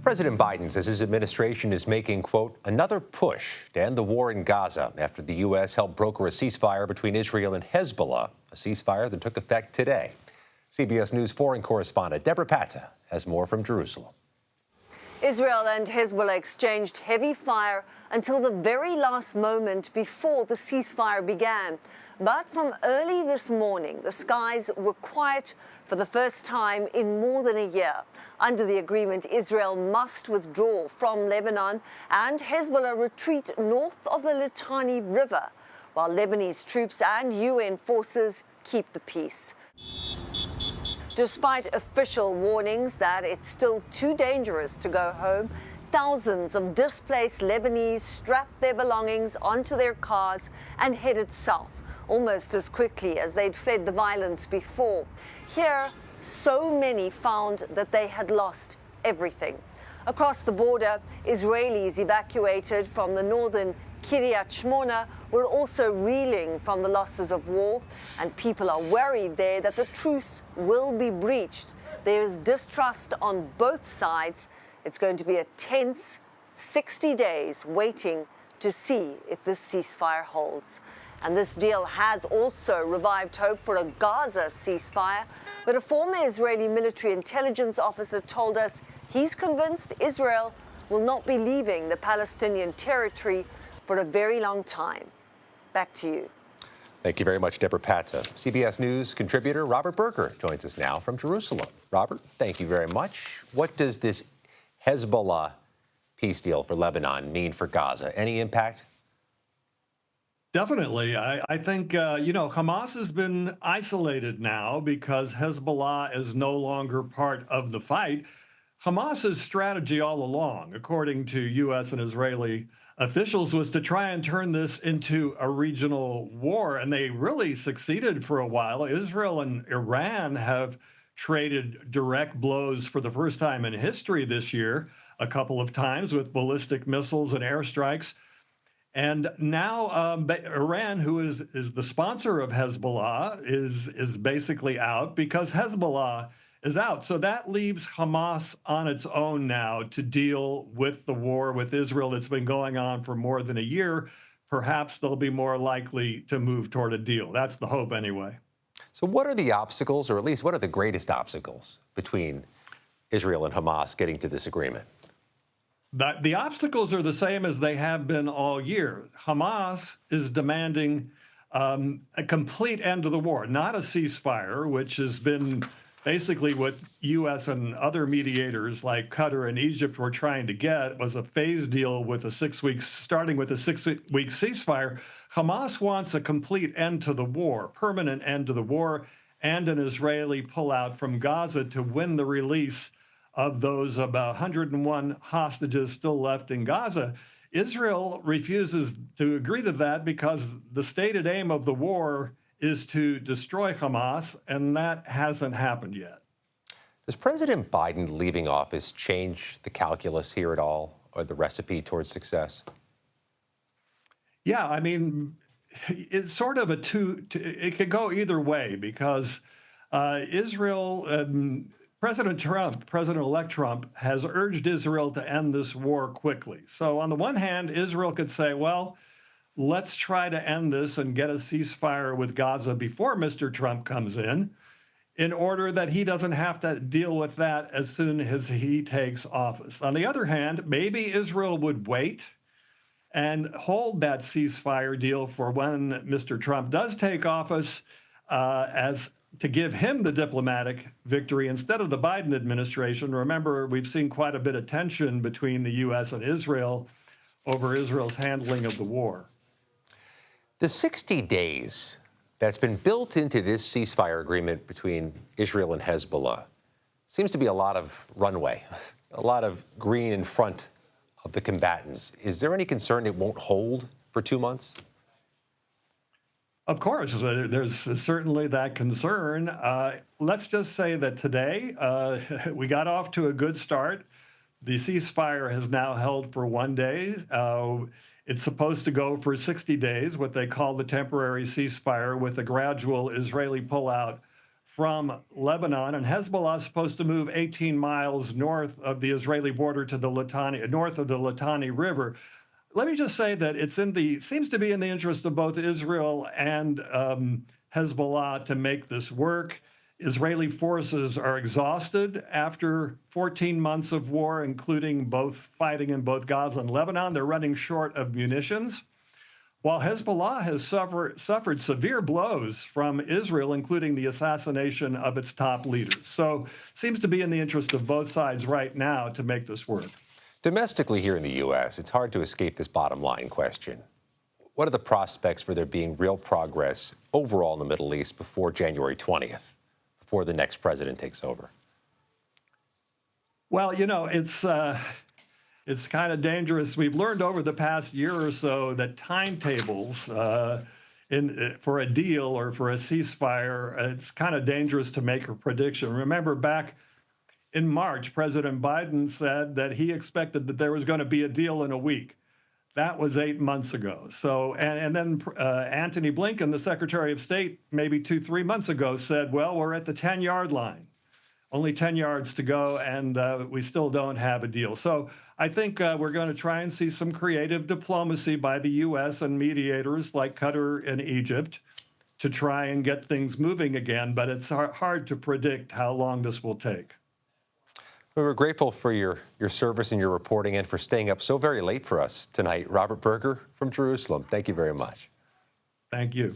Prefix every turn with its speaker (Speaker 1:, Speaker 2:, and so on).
Speaker 1: President Biden says his administration is making, quote, another push to end the war in Gaza after the U.S. helped broker a ceasefire between Israel and Hezbollah, a ceasefire that took effect today. CBS News foreign correspondent Debora Patta has more from Jerusalem.
Speaker 2: Israel and Hezbollah exchanged heavy fire until the very last moment before the ceasefire began. But from early this morning, the skies were quiet for the first time in more than a year. Under the agreement, Israel must withdraw from Lebanon and Hezbollah retreat north of the Litani River, while Lebanese troops and UN forces keep the peace. Despite official warnings that it's still too dangerous to go home, thousands of displaced Lebanese strapped their belongings onto their cars and headed south, almost as quickly as they'd fled the violence before. Here, so many found that they had lost everything. Across the border, Israelis evacuated from the northern Kiryat Shmona were also reeling from the losses of war, and people are worried there that the truce will be breached. There is distrust on both sides. It's going to be a tense 60 days waiting to see if this ceasefire holds. And this deal has also revived hope for a Gaza ceasefire. But a former Israeli military intelligence officer told us he's convinced Israel will not be leaving the Palestinian territory for a very long time. Back to you.
Speaker 1: Thank you very much, Debora Patta. CBS News contributor Robert Berger joins us now from Jerusalem. Robert, thank you very much. What does this Hezbollah peace deal for Lebanon mean for Gaza? Any impact?
Speaker 3: Definitely. I think, Hamas has been isolated now because Hezbollah is no longer part of the fight. Hamas's strategy all along, according to U.S. and Israeli officials, was to try and turn this into a regional war, and they really succeeded for a while. Israel and Iran have traded direct blows for the first time in history this year, a couple of times with ballistic missiles and airstrikes. And now Iran, who is the sponsor of Hezbollah, is basically out because Hezbollah is out. So that leaves Hamas on its own now to deal with the war with Israel that's been going on for more than a year. Perhaps they'll be more likely to move toward a deal. That's the hope anyway.
Speaker 1: So what are the obstacles, or at least what are the greatest obstacles between Israel and Hamas getting to this agreement?
Speaker 3: The obstacles are the same as they have been all year. Hamas is demanding a complete end to the war, not a ceasefire, which has been basically what U.S. and other mediators like Qatar and Egypt were trying to get, was a phase deal with starting with a six-week ceasefire. Hamas wants a complete end to the war, permanent end to the war, and an Israeli pullout from Gaza to win the release of those about 101 hostages still left in Gaza. Israel refuses to agree to that because the stated aim of the war is to destroy Hamas, and that hasn't happened yet.
Speaker 1: Does President Biden leaving office change the calculus here at all, or the recipe towards success?
Speaker 3: Yeah, I mean, it's sort of it could go either way because President-elect Trump has urged Israel to end this war quickly. So on the one hand, Israel could say, well, let's try to end this and get a ceasefire with Gaza before Mr. Trump comes in order that he doesn't have to deal with that as soon as he takes office. On the other hand, maybe Israel would wait and hold that ceasefire deal for when Mr. Trump does take office as to give him the diplomatic victory instead of the Biden administration. Remember, we've seen quite a bit of tension between the U.S. and Israel over Israel's handling of the war.
Speaker 1: The 60 days that's been built into this ceasefire agreement between Israel and Hezbollah seems to be a lot of runway, a lot of green in front of the combatants. Is there any concern it won't hold for 2 months?
Speaker 3: Of course, there's certainly that concern. Let's just say that today we got off to a good start. The ceasefire has now held for 1 day. It's supposed to go for 60 days, what they call the temporary ceasefire, with a gradual Israeli pullout from Lebanon, and Hezbollah is supposed to move 18 miles north of the Israeli border to the Litani, north of the Litani River. Let me just say that seems to be in the interest of both Israel and Hezbollah to make this work. Israeli forces are exhausted after 14 months of war, including both fighting in both Gaza and Lebanon. They're running short of munitions, while Hezbollah has suffered severe blows from Israel, including the assassination of its top leaders. So it seems to be in the interest of both sides right now to make this work.
Speaker 1: Domestically here in the U.S., it's hard to escape this bottom line question. What are the prospects for there being real progress overall in the Middle East before January 20th, before the next president takes over?
Speaker 3: Well, it's kind of dangerous. We've learned over the past year or so that timetables for a deal or for a ceasefire, it's kind of dangerous to make a prediction. Remember, back in March, President Biden said that he expected that there was going to be a deal in a week. That was 8 months ago. So, and then Antony Blinken, the Secretary of State, maybe 2-3 months ago said, well, we're at the 10-yard line. Only 10 yards to go, and we still don't have a deal. So I think we're going to try and see some creative diplomacy by the U.S. and mediators like Qatar and Egypt to try and get things moving again, but it's hard to predict how long this will take.
Speaker 1: We're grateful for your service and your reporting and for staying up so very late for us tonight. Robert Berger from Jerusalem, thank you very much.
Speaker 3: Thank you.